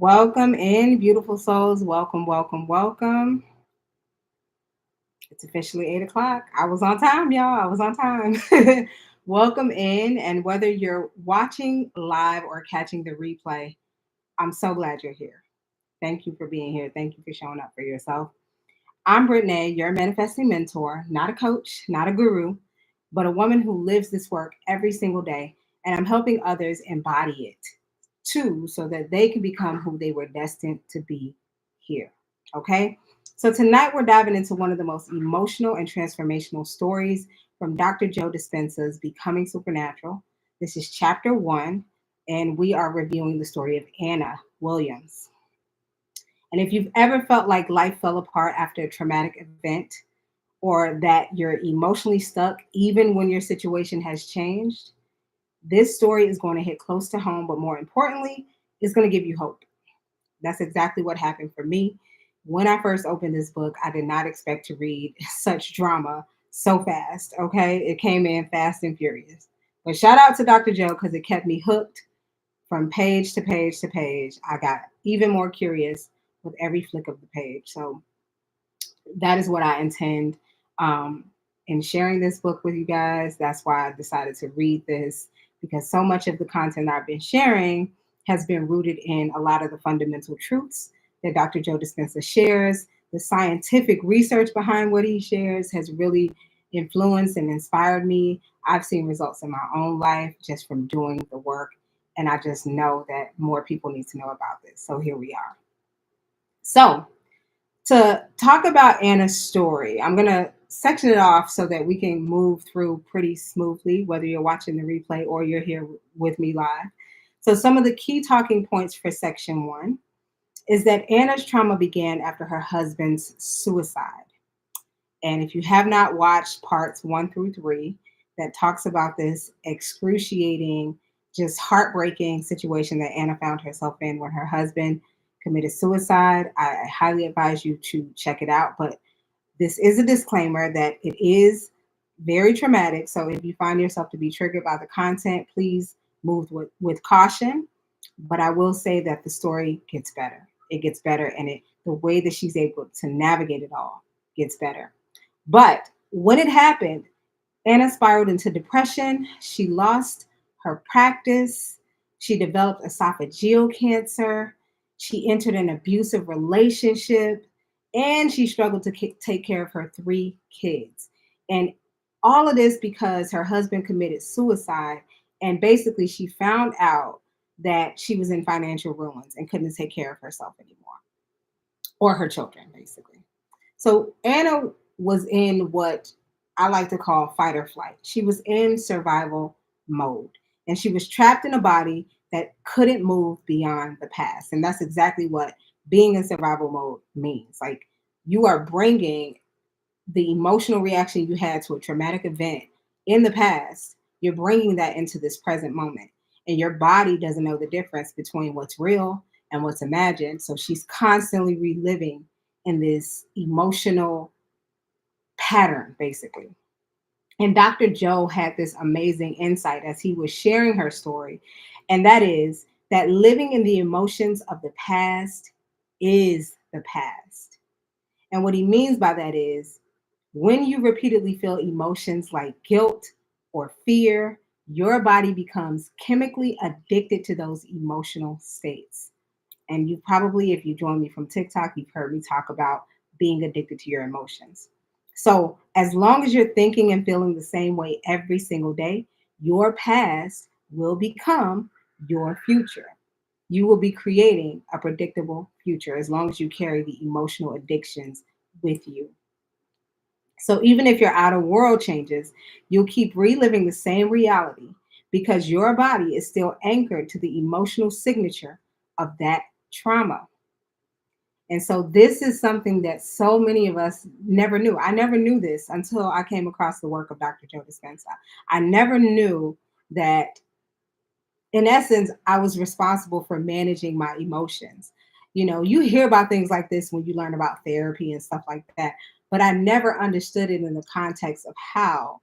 Welcome in, beautiful souls. Welcome, welcome, welcome. It's officially 8 o'clock. I was on time, y'all. I was on time. Welcome in, and whether you're watching live or catching the replay, I'm so glad you're here. Thank you for being here. Thank you for showing up for yourself. I'm Brittany, your manifesting mentor, not a coach, not a guru, but a woman who lives this work every single day. And I'm helping others embody it too, so that they can become who they were destined to be here. Okay. So tonight we're diving into one of the most emotional and transformational stories from Dr. Joe Dispenza's Becoming Supernatural. This is chapter one, and we are reviewing the story of Anna Williams. And if you've ever felt like life fell apart after a traumatic event, or that you're emotionally stuck even when your situation has changed, this story is going to hit close to home, but more importantly, it's going to give you hope. That's exactly what happened for me. When I first opened this book, I did not expect to read such drama so fast. Okay. It came in fast and furious. But shout out to Dr. Joe because it kept me hooked from page to page to page. I got even more curious with every flick of the page. So that is what I intend um, in sharing this book with you guys. That's why I decided to read this, because so much of the content I've been sharing has been rooted in a lot of the fundamental truths that Dr. Joe Dispenza shares. The scientific research behind what he shares has really influenced and inspired me. I've seen results in my own life just from doing the work. And I just know that more people need to know about this. So here we are. So, to talk about Anna's story, I'm going to section it off so that we can move through pretty smoothly, whether you're watching the replay or you're here with me live. So, some of the key talking points for section one is that Anna's trauma began after her husband's suicide. And if you have not watched parts 1 through 3, that talks about this excruciating, just heartbreaking situation that Anna found herself in when her husband committed suicide, I highly advise you to check it out. But this is a disclaimer that it is very traumatic. So if you find yourself to be triggered by the content, please move with caution. But I will say that the story gets better. It gets better, and the way that she's able to navigate it all gets better. But when it happened, Anna spiraled into depression. She lost her practice. She developed esophageal cancer. She entered an abusive relationship, and she struggled to take care of her 3 kids. And all of this because her husband committed suicide. And basically, she found out that she was in financial ruins and couldn't take care of herself anymore, or her children, basically. So Anna was in what I like to call fight or flight. She was in survival mode, and she was trapped in a body that couldn't move beyond the past. And that's exactly what being in survival mode means. Like, you are bringing the emotional reaction you had to a traumatic event in the past, you're bringing that into this present moment. And your body doesn't know the difference between what's real and what's imagined. So she's constantly reliving in this emotional pattern, basically. And Dr. Joe had this amazing insight as he was sharing her story. And that is that living in the emotions of the past is the past. And what he means by that is, when you repeatedly feel emotions like guilt or fear, your body becomes chemically addicted to those emotional states. And you probably, if you join me from TikTok, you've heard me talk about being addicted to your emotions. So, as long as you're thinking and feeling the same way every single day, your past will become your future. You will be creating a predictable future as long as you carry the emotional addictions with you. So even if your outer world changes, you'll keep reliving the same reality because your body is still anchored to the emotional signature of that trauma. And so this is something that so many of us never knew. I never knew this until I came across the work of Dr. Joe Dispenza. I never knew that, in essence, I was responsible for managing my emotions. You know, you hear about things like this when you learn about therapy and stuff like that, but I never understood it in the context of how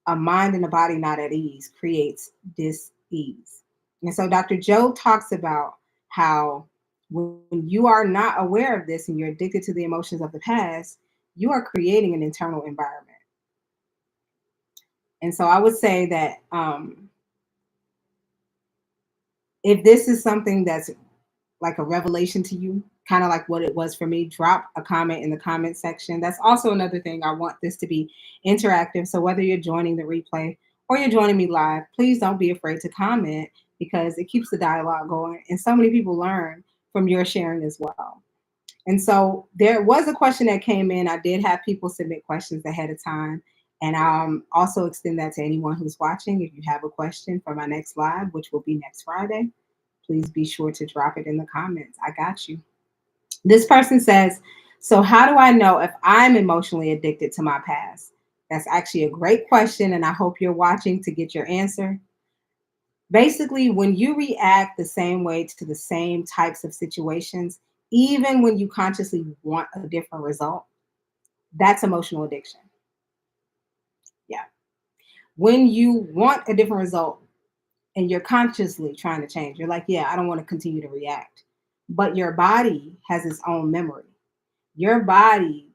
a mind and a body not at ease creates dis-ease. And so Dr. Joe talks about how When you are not aware of this and you're addicted to the emotions of the past, you are creating an internal environment. And so I would say that if this is something that's like a revelation to you, kind of like what it was for me, drop a comment in the comment section. That's also another thing. I want this to be interactive. So whether you're joining the replay or you're joining me live, please don't be afraid to comment because it keeps the dialogue going. And so many people learn from your sharing as well. And so there was a question that came in. I did have people submit questions ahead of time. And I'll also extend that to anyone who's watching. If you have a question for my next live, which will be next Friday, please be sure to drop it in the comments. I got you. This person says, so how do I know if I'm emotionally addicted to my past? That's actually a great question. And I hope you're watching to get your answer. Basically, when you react the same way to the same types of situations, even when you consciously want a different result, that's emotional addiction. Yeah. When you want a different result and you're consciously trying to change, you're like, yeah, I don't want to continue to react. But your body has its own memory. Your body,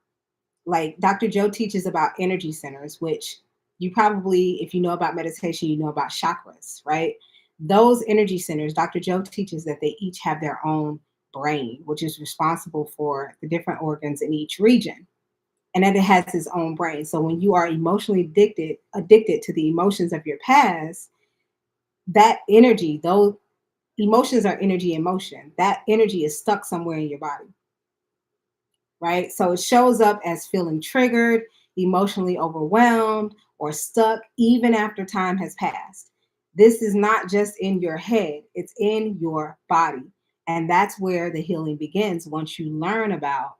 like Dr. Joe teaches about energy centers, which you probably, if you know about meditation, you know about chakras, right? Those energy centers, Dr. Joe teaches that they each have their own brain, which is responsible for the different organs in each region. And that it has its own brain. So when you are emotionally addicted to the emotions of your past, that energy, those emotions are energy in motion. That energy is stuck somewhere in your body, right? So it shows up as feeling triggered, emotionally overwhelmed, or stuck even after time has passed. This is not just in your head, it's in your body. And that's where the healing begins once you learn about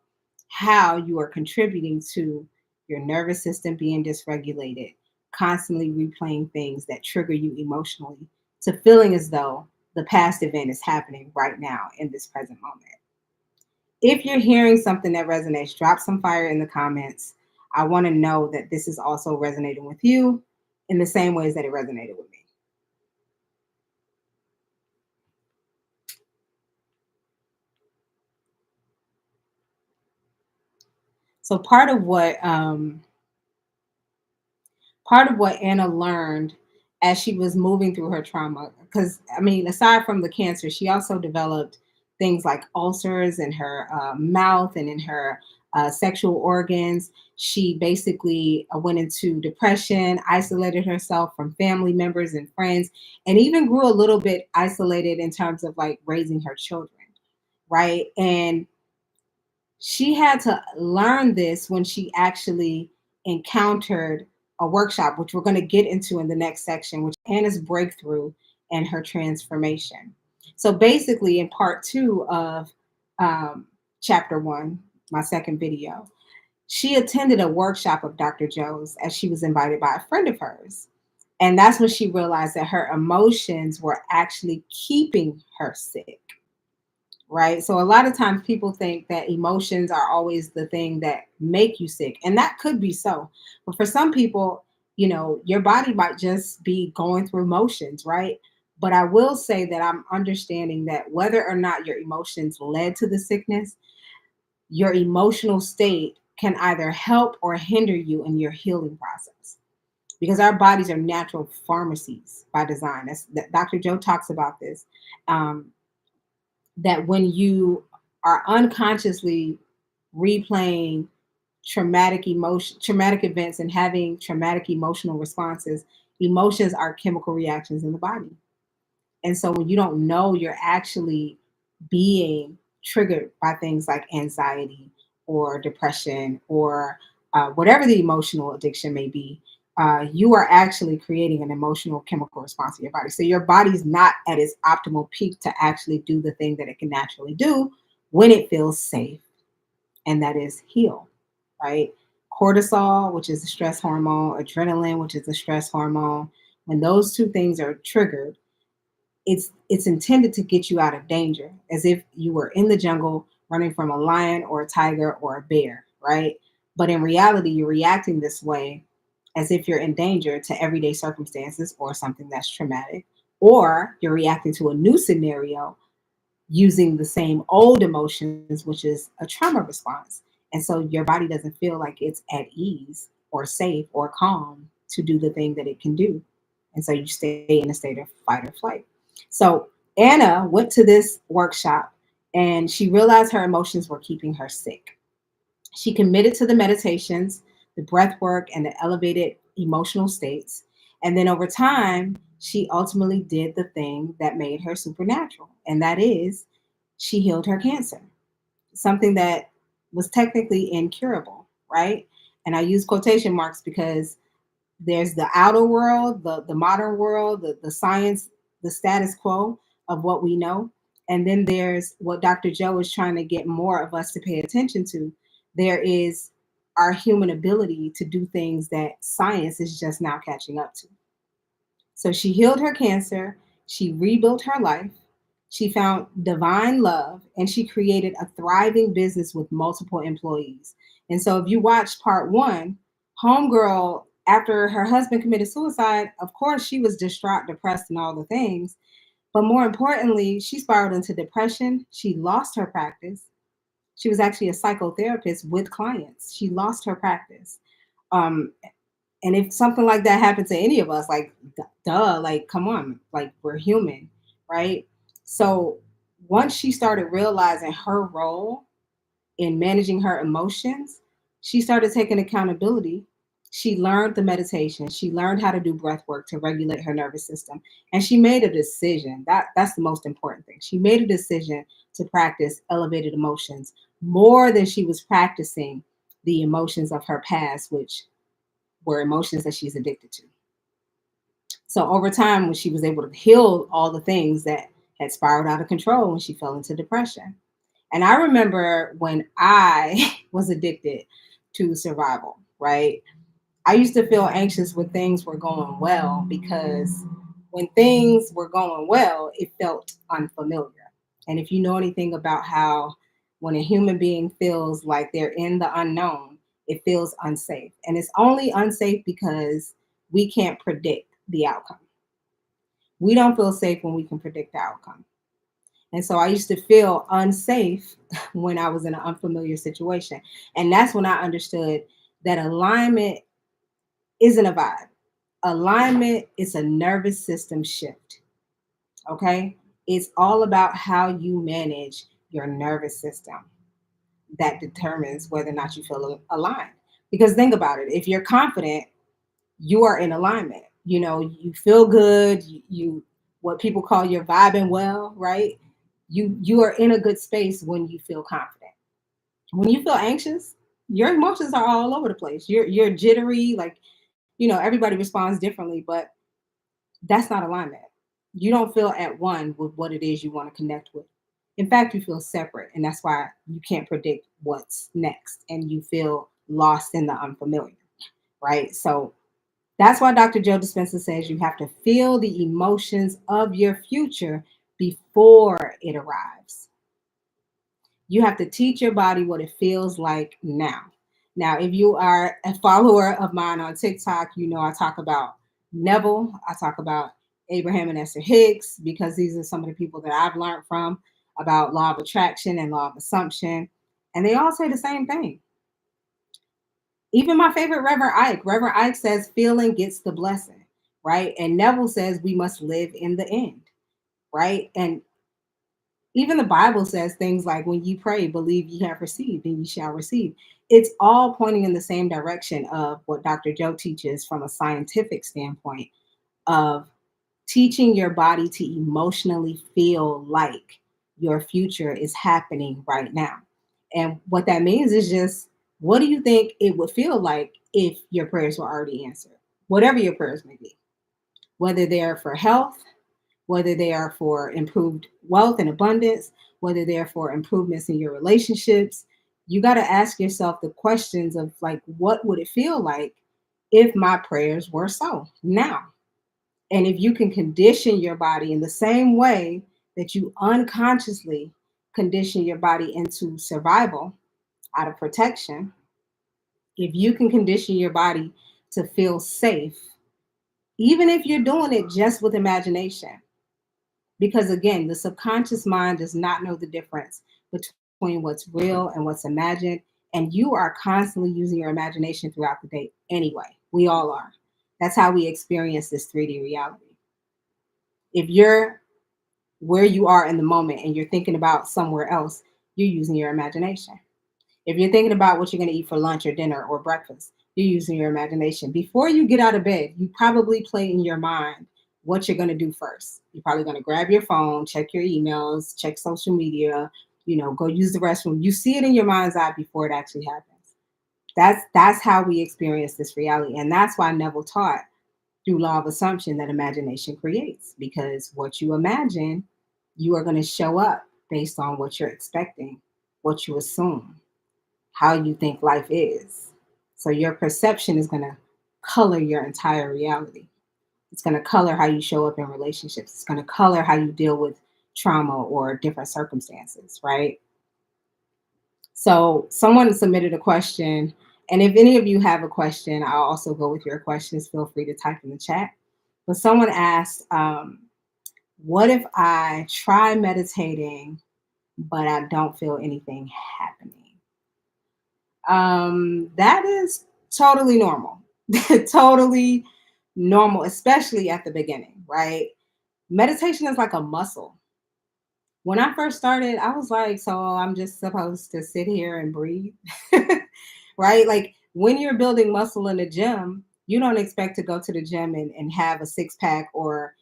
how you are contributing to your nervous system being dysregulated, constantly replaying things that trigger you emotionally, to feeling as though the past event is happening right now in this present moment. If you're hearing something that resonates, drop some fire in the comments. I want to know that this is also resonating with you in the same ways that it resonated with me. So part of what Anna learned as she was moving through her trauma, because I mean, aside from the cancer, she also developed things like ulcers in her mouth and in her sexual organs. She basically went into depression, isolated herself from family members and friends, and even grew a little bit isolated in terms of like raising her children, right? And she had to learn this when she actually encountered a workshop, which we're going to get into in the next section, which is Anna's breakthrough and her transformation. So basically, in part two of um, chapter one, my second video, she attended a workshop of Dr. Joe's as she was invited by a friend of hers. And that's when she realized that her emotions were actually keeping her sick, right? So a lot of times people think that emotions are always the thing that make you sick, and that could be so. But for some people, you know, your body might just be going through motions, right? But I will say that I'm understanding that whether or not your emotions led to the sickness, your emotional state can either help or hinder you in your healing process, because our bodies are natural pharmacies by design. That Dr. Joe talks about this. Um, that when you are unconsciously replaying traumatic events and having traumatic emotional responses, emotions are chemical reactions in the body. And so when you don't know you're actually being triggered by things like anxiety or depression or whatever the emotional addiction may be, you are actually creating an emotional chemical response in your body. So your body's not at its optimal peak to actually do the thing that it can naturally do when it feels safe, and that is heal, right? Cortisol, which is a stress hormone, adrenaline, which is a stress hormone, when those two things are triggered, it's intended to get you out of danger, as if you were in the jungle running from a lion or a tiger or a bear, right? But in reality, you're reacting this way as if you're in danger to everyday circumstances or something that's traumatic, or you're reacting to a new scenario using the same old emotions, which is a trauma response. And so your body doesn't feel like it's at ease or safe or calm to do the thing that it can do. And so you stay in a state of fight or flight. So Anna went to this workshop and she realized her emotions were keeping her sick. She committed to the meditations, the breath work, and the elevated emotional states. And then over time, she ultimately did the thing that made her supernatural, and that is she healed her cancer, something that was technically incurable, right? And I use quotation marks because there's the outer world, the modern world, the science, the status quo of what we know. And then there's what Dr. Joe is trying to get more of us to pay attention to. There is our human ability to do things that science is just now catching up to. So she healed her cancer, she rebuilt her life, she found divine love, and she created a thriving business with multiple employees. And so if you watch part one, Homegirl, after her husband committed suicide, of course, she was distraught, depressed, and all the things. But more importantly, she spiraled into depression. She lost her practice. She was actually a psychotherapist with clients. She lost her practice. Um, and if something like that happened to any of us, like, duh, like, come on, like, we're human, right? So once she started realizing her role in managing her emotions, she started taking accountability. She learned the meditation. She learned how to do breath work to regulate her nervous system. And she made a decision. That's the most important thing. She made a decision to practice elevated emotions more than she was practicing the emotions of her past, which were emotions that she's addicted to. So over time, when she was able to heal all the things that had spiraled out of control when she fell into depression. And I remember when I was addicted to survival, right? I used to feel anxious when things were going well because when things were going well, it felt unfamiliar. And if you know anything about how when a human being feels like they're in the unknown, it feels unsafe. And it's only unsafe because we can't predict the outcome. We don't feel safe when we can predict the outcome. And so I used to feel unsafe when I was in an unfamiliar situation. And that's when I understood that alignment isn't a vibe. Alignment is a nervous system shift. Okay. It's all about how you manage your nervous system that determines whether or not you feel aligned. Because think about it, if you're confident, you are in alignment. You know, you feel good, you what people call your vibing well, right? You are in a good space when you feel confident. When you feel anxious, your emotions are all over the place. You're jittery, like, everybody responds differently, but that's not alignment. You don't feel at one with what it is you want to connect with. In fact, you feel separate, and that's why you can't predict what's next, and you feel lost in the unfamiliar, right? So that's why Dr. Joe Dispenza says you have to feel the emotions of your future before it arrives. You have to teach your body what it feels like now. Now, if you are a follower of mine on TikTok, you know I talk about Neville, I talk about Abraham and Esther Hicks, because these are some of the people that I've learned from about law of attraction and law of assumption. And they all say the same thing. Even my favorite Reverend Ike says feeling gets the blessing, right? And Neville says we must live in the end, right? And even the Bible says things like, when you pray, believe ye have received and ye shall receive. It's all pointing in the same direction of what Dr. Joe teaches from a scientific standpoint of teaching your body to emotionally feel like your future is happening right now. And what that means is just, what do you think it would feel like if your prayers were already answered? Whatever your prayers may be, whether they're for health, whether they are for improved wealth and abundance, whether they're for improvements in your relationships. You got to ask yourself the questions of, like, what would it feel like if my prayers were so now? And if you can condition your body in the same way that you unconsciously condition your body into survival out of protection, if you can condition your body to feel safe, even if you're doing it just with imagination, Because again, the subconscious mind does not know the difference between what's real and what's imagined. And you are constantly using your imagination throughout the day anyway. We all are. That's how we experience this 3D reality. If you're where you are in the moment and you're thinking about somewhere else, you're using your imagination. If you're thinking about what you're going to eat for lunch or dinner or breakfast, you're using your imagination. Before you get out of bed, you probably play in your mind what you're going to do first. You're probably going to grab your phone, check your emails, check social media, go use the restroom. You see it in your mind's eye before it actually happens. That's how we experience this reality. And that's why Neville taught through law of assumption that imagination creates, because what you imagine, you are going to show up based on what you're expecting, what you assume, how you think life is. So your perception is going to color your entire reality. It's going to color how you show up in relationships. It's going to color how you deal with trauma or different circumstances, right? So someone submitted a question. And if any of you have a question, I'll also go with your questions. Feel free to type in the chat. But someone asked, what if I try meditating, but I don't feel anything happening? That is totally normal. Totally normal, especially at the beginning, right? Meditation is like a muscle. When I first started, I was like, so I'm just supposed to sit here and breathe, right? Like when you're building muscle in the gym, you don't expect to go to the gym and have a six pack or,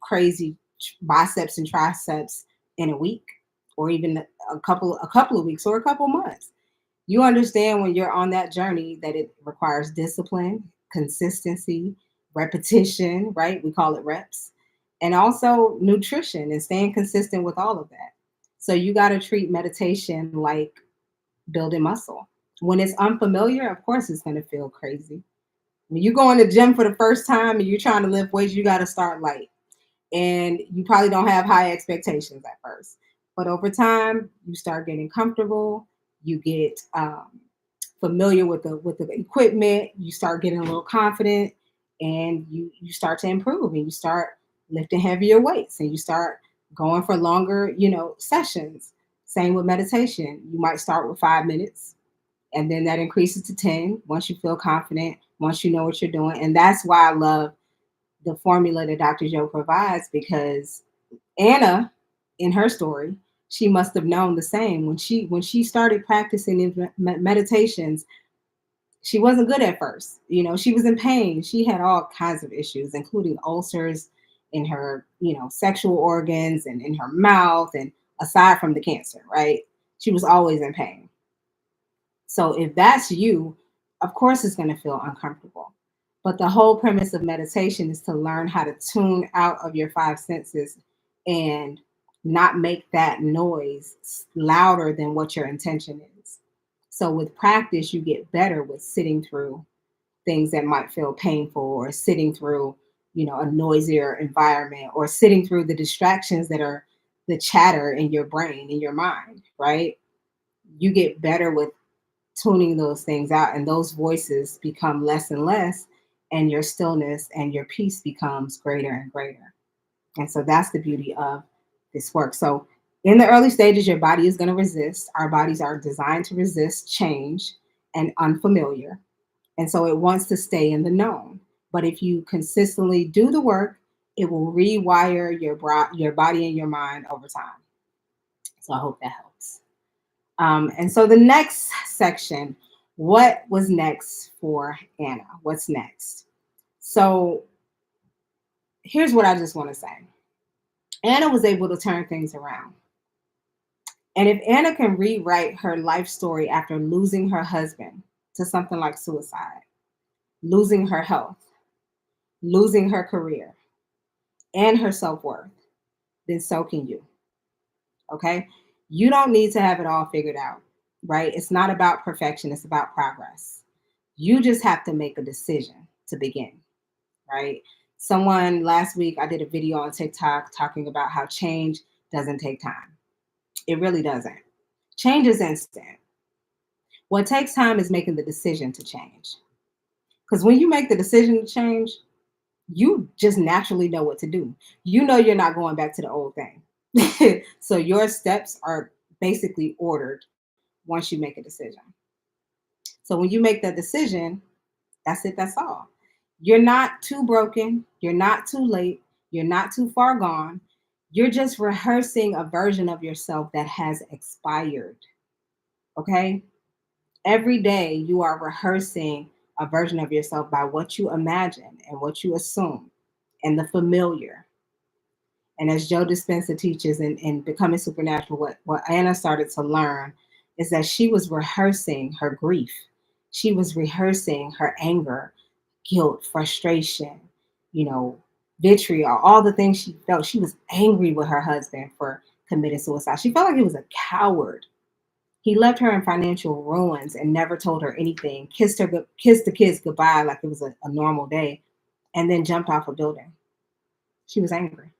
crazy biceps and triceps in a week or even a couple of weeks or a couple months. You understand when you're on that journey that it requires discipline, consistency, repetition, right? We call it reps, and also nutrition and staying consistent with all of that. So you got to treat meditation like building muscle. When it's unfamiliar, of course, it's going to feel crazy. When you go in the gym for the first time and you're trying to lift weights, you got to start light. And you probably don't have high expectations at first. But over time, you start getting comfortable. You get familiar with the equipment. You start getting a little confident, and you start to improve, and you start lifting heavier weights, and you start going for longer, sessions. Same with meditation. You might start with 5 minutes, and then that increases to 10 once you feel confident, once you know what you're doing. And that's why I love the formula that Dr. Joe provides, because Anna, in her story, she must have known the same. When she started practicing meditations, she wasn't good at first. She was in pain. She had all kinds of issues, including ulcers in her, sexual organs and in her mouth, and aside from the cancer, right? She was always in pain. So if that's you, of course it's going to feel uncomfortable. But the whole premise of meditation is to learn how to tune out of your five senses and not make that noise louder than what your intention is. So with practice, you get better with sitting through things that might feel painful, or sitting through, a noisier environment, or sitting through the distractions that are the chatter in your brain, in your mind, right? You get better with tuning those things out, and those voices become less and less, and your stillness and your peace becomes greater and greater. And so that's the beauty of this work. So in the early stages, your body is going to resist. Our bodies are designed to resist change and unfamiliar, and so it wants to stay in the known. But if you consistently do the work, it will rewire your body and your mind over time. So I hope that helps. And so the next section, what was next for Anna? What's next? So here's what I just want to say. Anna was able to turn things around. And if Anna can rewrite her life story after losing her husband to something like suicide, losing her health, losing her career, and her self worth, then so can you. Okay? You don't need to have it all figured out, right? It's not about perfection, it's about progress. You just have to make a decision to begin, right? Someone last week, I did a video on TikTok talking about how change doesn't take time. It really doesn't. Change is instant. What takes time is making the decision to change. Because when you make the decision to change, you just naturally know what to do. You know you're not going back to the old thing. So your steps are basically ordered once you make a decision. So when you make that decision, that's it, that's all. You're not too broken, you're not too late, you're not too far gone. You're just rehearsing a version of yourself that has expired. Okay? Every day you are rehearsing a version of yourself by what you imagine and what you assume and the familiar. And as Joe Dispenza teaches in Becoming Supernatural, what Anna started to learn is that she was rehearsing her grief. She was rehearsing her anger, guilt, frustration, you know, vitriol, all the things she felt. She was angry with her husband for committing suicide. She felt like he was a coward. He left her in financial ruins and never told her anything, kissed the kids goodbye like it was a normal day, and then jumped off a building. She was angry,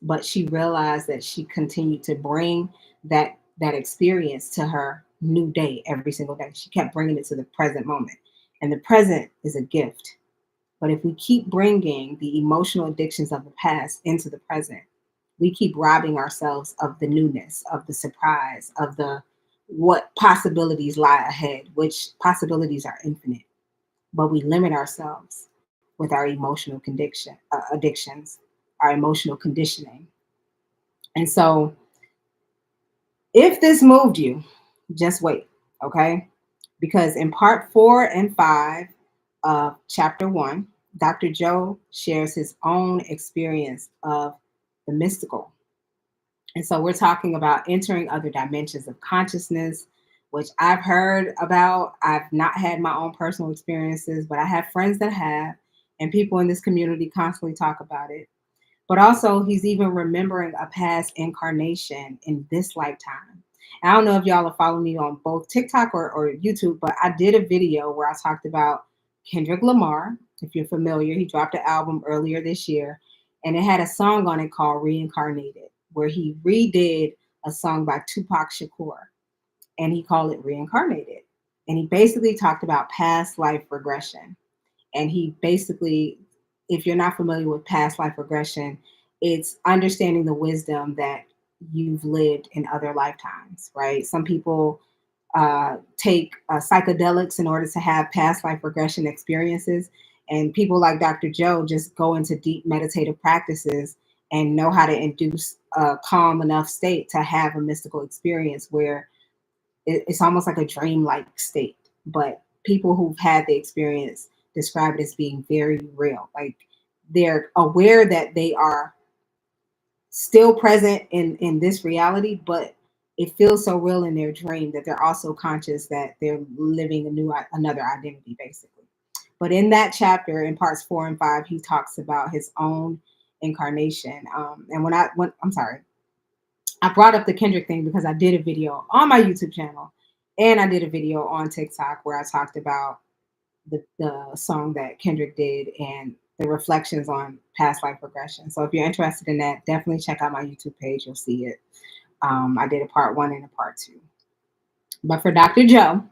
but she realized that she continued to bring that experience to her new day every single day. She kept bringing it to the present moment, and the present is a gift. But if we keep bringing the emotional addictions of the past into the present, we keep robbing ourselves of the newness, of the surprise, of the what possibilities lie ahead, which possibilities are infinite. But we limit ourselves with our emotional addictions, our emotional conditioning. And so, if this moved you, just wait, okay? Because in part 4 and 5 of chapter 1, Dr. Joe shares his own experience of the mystical. And so we're talking about entering other dimensions of consciousness, which I've heard about. I've not had my own personal experiences, but I have friends that have, and people in this community constantly talk about it. But also, he's even remembering a past incarnation in this lifetime. I don't know if y'all are following me on both TikTok or YouTube, but I did a video where I talked about Kendrick Lamar. If you're familiar, he dropped an album earlier this year, and it had a song on it called Reincarnated, where he redid a song by Tupac Shakur, and he called it Reincarnated. And he basically talked about past life regression. And he basically, if you're not familiar with past life regression, it's understanding the wisdom that you've lived in other lifetimes, right? Some people take psychedelics in order to have past life regression experiences. And people like Dr. Joe just go into deep meditative practices and know how to induce a calm enough state to have a mystical experience where it's almost like a dream-like state. But people who've had the experience describe it as being very real. Like they're aware that they are still present in this reality, but it feels so real in their dream that they're also conscious that they're living another identity, basically. But in that chapter, in parts 4 and 5, he talks about his own incarnation. And when I'm sorry, I brought up the Kendrick thing because I did a video on my YouTube channel and I did a video on TikTok where I talked about the song that Kendrick did and the reflections on past life regression. So if you're interested in that, definitely check out my YouTube page. You'll see it. I did a part 1 and a part 2. But for Dr. Joe,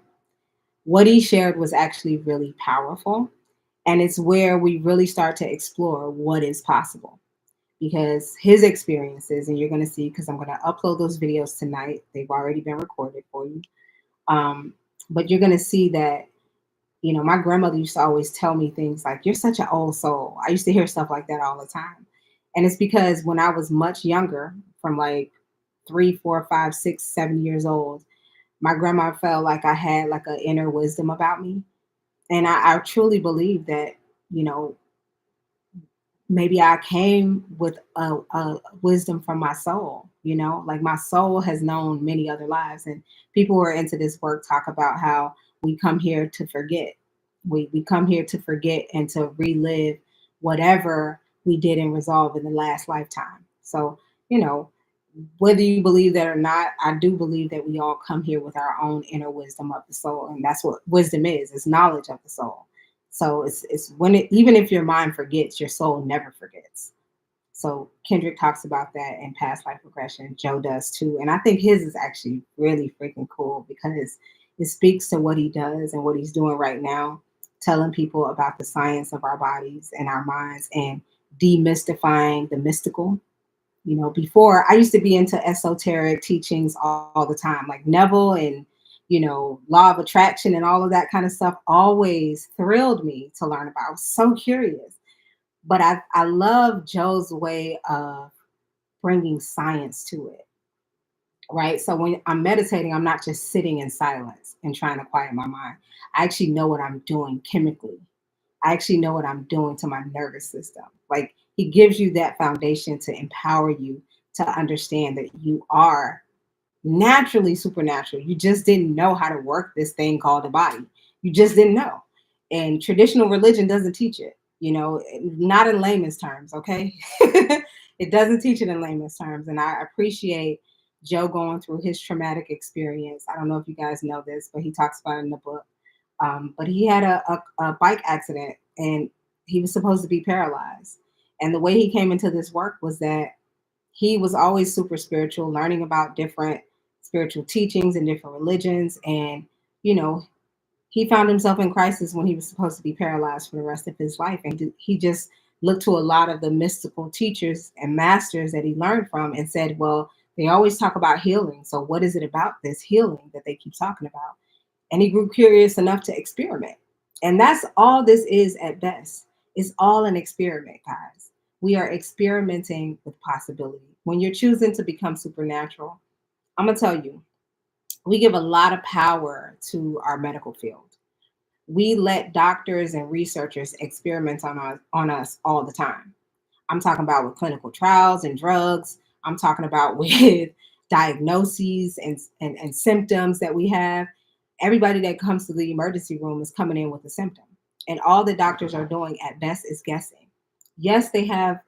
what he shared was actually really powerful. And it's where we really start to explore what is possible because his experiences, and you're going to see because I'm going to upload those videos tonight. They've already been recorded for you. Um, but you're going to see that, my grandmother used to always tell me things like, you're such an old soul. I used to hear stuff like that all the time. And it's because when I was much younger, from like 3, 4, 5, 6, 7 years old, my grandma felt like I had like an inner wisdom about me. And I truly believe that, you know, maybe I came with a wisdom from my soul, like my soul has known many other lives. And people who are into this work talk about how we come here to forget. We come here to forget and to relive whatever we did and resolve in the last lifetime. So, you know, whether you believe that or not, I do believe that we all come here with our own inner wisdom of the soul. And that's what wisdom is knowledge of the soul. So it's when even if your mind forgets, your soul never forgets. So Kendrick talks about that in past life regression. Joe does too. And I think his is actually really freaking cool because it speaks to what he does and what he's doing right now telling people about the science of our bodies and our minds and demystifying the mystical. You know, before I used to be into esoteric teachings all the time, like Neville and, law of attraction and all of that kind of stuff always thrilled me to learn about. I was so curious. But I love Joe's way of bringing science to it, right? So when I'm meditating, I'm not just sitting in silence and trying to quiet my mind. I actually know what I'm doing chemically. I actually know what I'm doing to my nervous system. Like he gives you that foundation to empower you to understand that you are naturally supernatural. You just didn't know how to work this thing called the body. You just didn't know. And traditional religion doesn't teach it, not in layman's terms, okay? It doesn't teach it in layman's terms. And I appreciate Joe going through his traumatic experience. I don't know if you guys know this, but he talks about it in the book. But he had a bike accident and he was supposed to be paralyzed. And the way he came into this work was that he was always super spiritual, learning about different spiritual teachings and different religions. And, you know, he found himself in crisis when he was supposed to be paralyzed for the rest of his life. And he just looked to a lot of the mystical teachers and masters that he learned from and said, well, they always talk about healing. So what is it about this healing that they keep talking about? And he grew curious enough to experiment. And that's all this is at best. It's all an experiment, guys. We are experimenting with possibility. When you're choosing to become supernatural, I'm going to tell you, we give a lot of power to our medical field. We let doctors and researchers experiment on us all the time. I'm talking about with clinical trials and drugs. I'm talking about with diagnoses and symptoms that we have. Everybody that comes to the emergency room is coming in with a symptom. And all the doctors are doing at best is guessing. Yes, they have,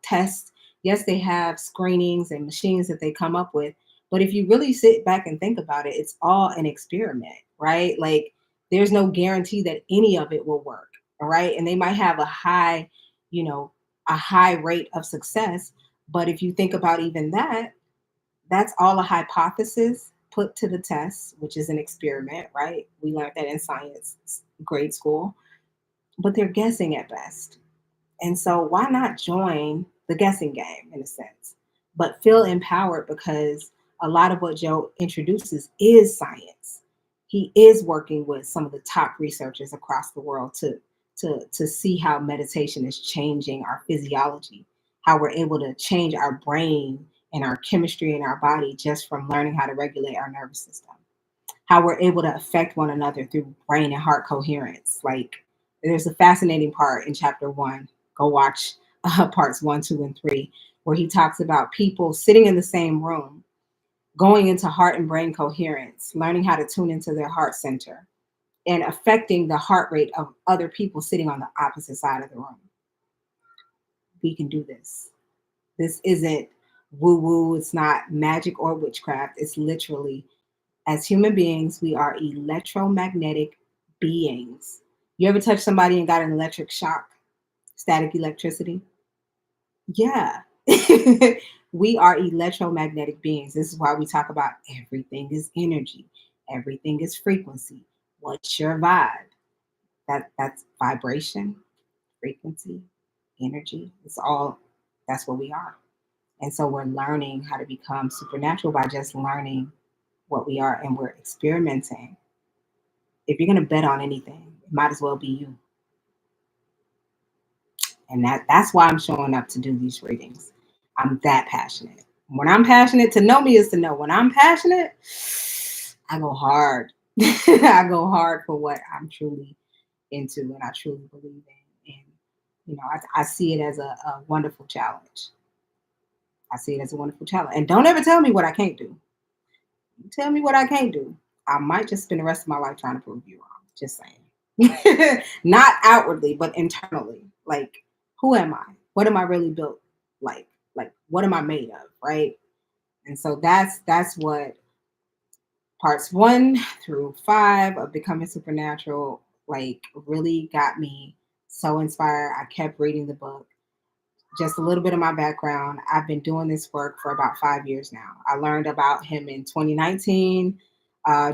tests. Yes, they have screenings and machines that they come up with. But if you really sit back and think about it, it's all an experiment, right? Like there's no guarantee that any of it will work. All right. And they might have you know, a high rate of success. But if you think about even that, that's all a hypothesis put to the test, which is an experiment, right? We learned that in science grade school, but they're guessing at best. And so why not join the guessing game in a sense, but feel empowered because a lot of what Joe introduces is science. He is working with some of the top researchers across the world to see how meditation is changing our physiology, how we're able to change our brain and our chemistry in our body just from learning how to regulate our nervous system, how we're able to affect one another through brain and heart coherence. Like there's a fascinating part in chapter 1. Go watch parts 1, 2, and 3, where he talks about people sitting in the same room, going into heart and brain coherence, learning how to tune into their heart center, and affecting the heart rate of other people sitting on the opposite side of the room. We can do this. This isn't woo woo, it's not magic or witchcraft. It's literally, as human beings, we are electromagnetic beings. You ever touch somebody and got an electric shock? Static electricity? Yeah. We are electromagnetic beings. This is why we talk about everything is energy, everything is frequency. What's your vibe? That's vibration, frequency, energy. It's all that's what we are. And so we're learning how to become supernatural by just learning what we are and we're experimenting. If you're gonna bet on anything, it might as well be you. And that's why I'm showing up to do these readings. I'm that passionate. When I'm passionate, to know me is to know. When I'm passionate, I go hard. I go hard for what I'm truly into and I truly believe in. And I see it as a wonderful challenge. I see it as a wonderful challenge. And don't ever tell me what I can't do. Tell me what I can't do. I might just spend the rest of my life trying to prove you wrong. Just saying. Not outwardly, but internally. Like, who am I? What am I really built like? Like, what am I made of? Right. And so that's what parts 1 through 5 of Becoming Supernatural like really got me so inspired. I kept reading the book. Just a little bit of my background. I've been doing this work for about 5 years now. I learned about him in 2019,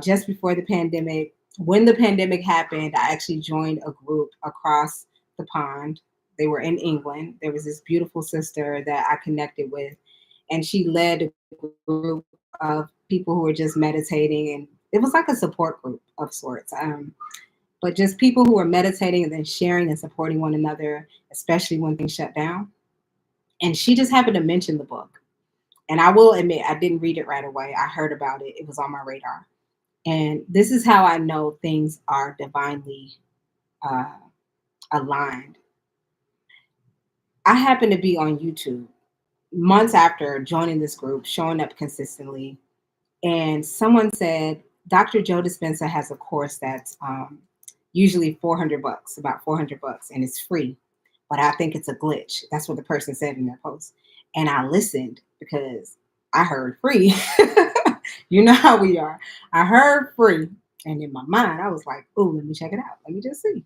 just before the pandemic. When the pandemic happened, I actually joined a group across the pond. They were in England. There was this beautiful sister that I connected with, and she led a group of people who were just meditating, and it was like a support group of sorts. But just people who were meditating and then sharing and supporting one another, especially when things shut down. And she just happened to mention the book. And I will admit, I didn't read it right away. I heard about it, it was on my radar. And this is how I know things are divinely uh, aligned. I happened to be on YouTube months after joining this group, showing up consistently, and someone said Dr. Joe Dispenza has a course that's usually $400, about $400, and it's free. But I think it's a glitch. That's what the person said in their post. And I listened because I heard free. You know how we are. I heard free. And in my mind, I was like, oh, let me check it out. Let me just see.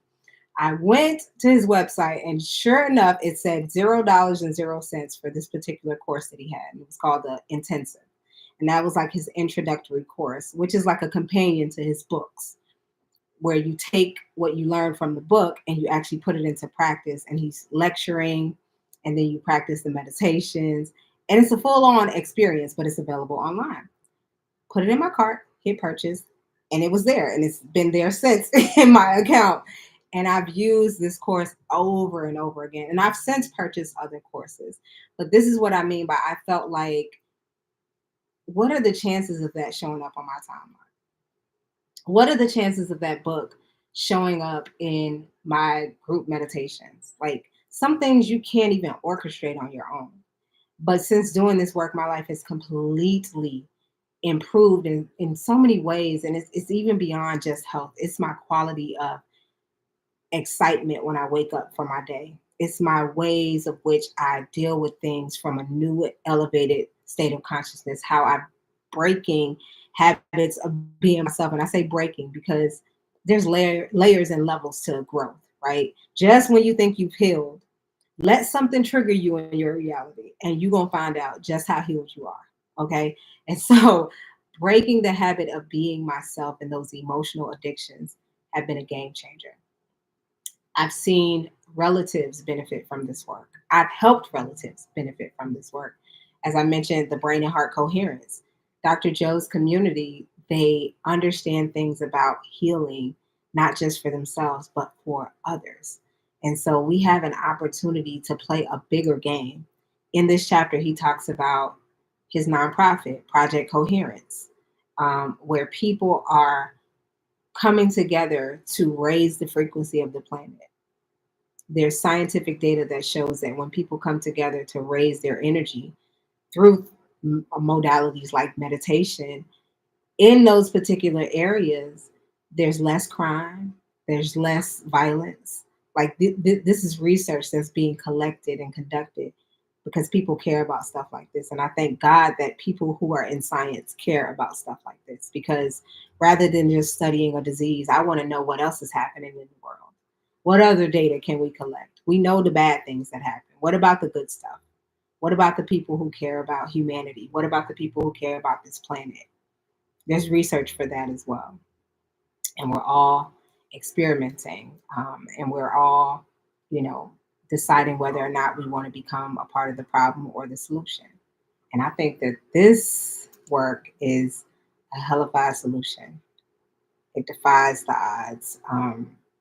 I went to his website, and sure enough, it said $0 for this particular course that he had. And it was called the Intensive. And that was like his introductory course, which is like a companion to his books, where you take what you learn from the book and you actually put it into practice. And he's lecturing, and then you practice the meditations. And it's a full on experience, but it's available online. Put it in my cart, hit purchase, and it was there. And it's been there since in my account. And I've used this course over and over again. And I've since purchased other courses. But this is what I mean by I felt like, what are the chances of that showing up on my timeline? What are the chances of that book showing up in my group meditations? Like some things you can't even orchestrate on your own. But since doing this work, my life has completely improved in so many ways. And it's even beyond just health. It's my quality of excitement when I wake up for my day. It's my ways of which I deal with things from a new elevated state of consciousness, how I'm breaking habits of being myself. And I say breaking because there's layers and levels to growth, right? Just when you think you've healed, let something trigger you in your reality, and you're going to find out just how healed you are. Okay. And so breaking the habit of being myself and those emotional addictions have been a game changer. I've seen relatives benefit from this work. I've helped relatives benefit from this work. As I mentioned, the brain and heart coherence. Dr. Joe's community, they understand things about healing, not just for themselves, but for others. And so we have an opportunity to play a bigger game. In this chapter, he talks about his nonprofit, Project Coherence, where people are coming together to raise the frequency of the planet. There's scientific data that shows that when people come together to raise their energy through modalities like meditation in those particular areas, there's less crime, there's less violence. Like this is research that's being collected and conducted because people care about stuff like this. And I thank God that people who are in science care about stuff like this, because rather than just studying a disease, I want to know what else is happening in the world. What other data can we collect? We know the bad things that happen. What about the good stuff? What about the people who care about humanity? What about the people who care about this planet? There's research for that as well. And we're all experimenting, and we're all, you know, deciding whether or not we want to become a part of the problem or the solution. And I think that this work is a hellified solution. It defies the odds.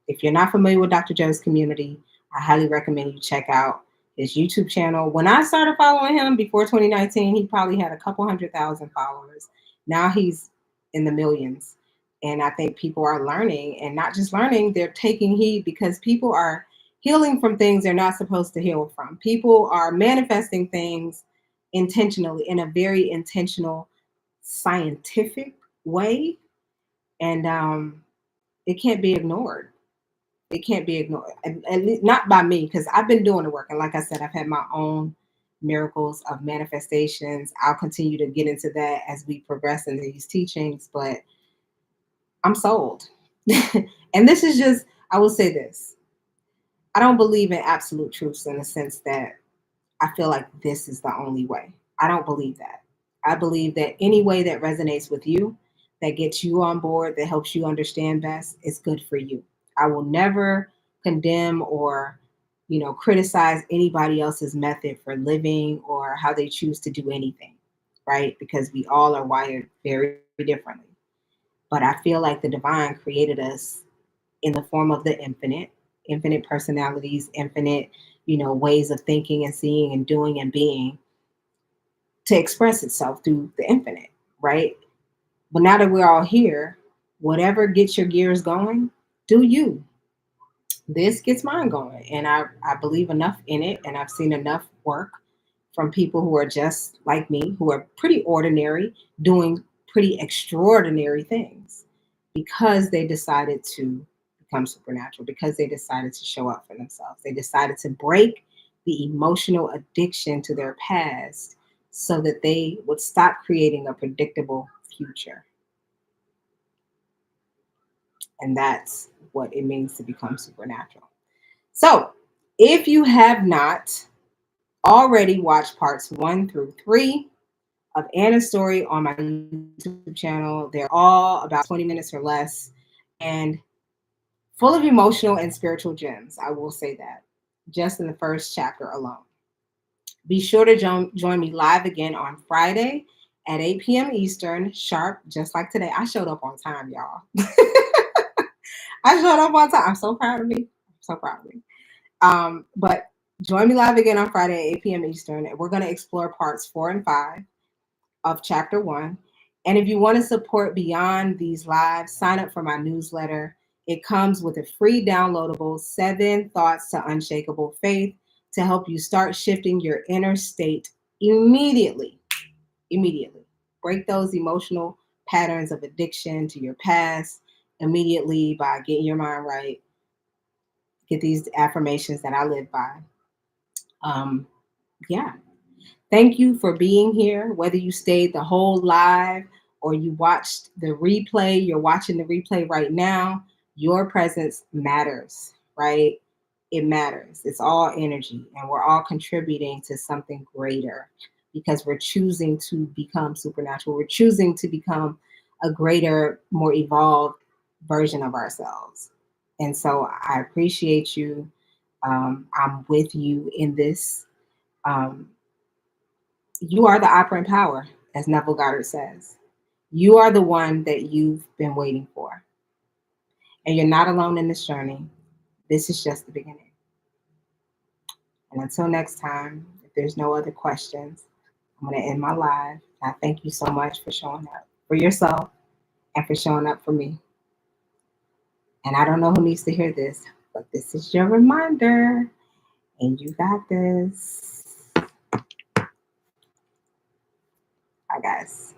If you're not familiar with Dr. Joe's community, I highly recommend you check out his YouTube channel. When I started following him before 2019, he probably had a couple 100,000 followers. Now he's in the millions. And I think people are learning, and not just learning, they're taking heed because people are healing from things they're not supposed to heal from. People are manifesting things intentionally in a very intentional, scientific way. And it can't be ignored. It can't be ignored, and not by me, because I've been doing the work. And like I said, I've had my own miracles of manifestations. I'll continue to get into that as we progress in these teachings, but I'm sold. And this is just, I will say this, I don't believe in absolute truths in the sense that I feel like this is the only way. I don't believe that. I believe that any way that resonates with you, that gets you on board, that helps you understand best, is good for you. I will never condemn or, criticize anybody else's method for living or how they choose to do anything, right? Because we all are wired very differently. But I feel like the divine created us in the form of the infinite, infinite personalities, infinite, ways of thinking and seeing and doing and being to express itself through the infinite, right? But now that we're all here, whatever gets your gears going, do you. This gets mine going. And I believe enough in it, and I've seen enough work from people who are just like me, who are pretty ordinary, doing pretty extraordinary things because they decided to become supernatural, because they decided to show up for themselves. They decided to break the emotional addiction to their past so that they would stop creating a predictable future. And that's what it means to become supernatural. So, if you have not already watched parts 1 through 3 of Anna's story on my YouTube channel, they're all about 20 minutes or less and full of emotional and spiritual gems. I will say that just in the first chapter alone. Be sure to join me live again on Friday at 8 p.m. Eastern, sharp, just like today. I showed up on time, y'all. I showed up on time. I'm so proud of me. I'm so proud of me. But join me live again on Friday at 8 p.m. Eastern, and we're going to explore parts 4 and 5 of chapter 1. And if you want to support beyond these lives, sign up for my newsletter. It comes with a free downloadable 7 Thoughts to Unshakable Faith to help you start shifting your inner state immediately. Immediately. Break those emotional patterns of addiction to your past immediately by getting your mind right. Get these affirmations that I live by. Yeah. Thank you for being here, whether you stayed the whole live or you watched the replay, you're watching the replay right now. Your presence matters, right? It matters. It's all energy, and we're all contributing to something greater because we're choosing to become supernatural. We're choosing to become a greater, more evolved version of ourselves. And so I appreciate you. I'm with you in this. Um, you are the operant power, as Neville Goddard says. You are the one that you've been waiting for. And you're not alone in this journey. This is just the beginning. And until next time, if there's no other questions, I'm going to end my live. I thank you so much for showing up for yourself and for showing up for me. And I don't know who needs to hear this, but this is your reminder. And you got this. Bye, guys.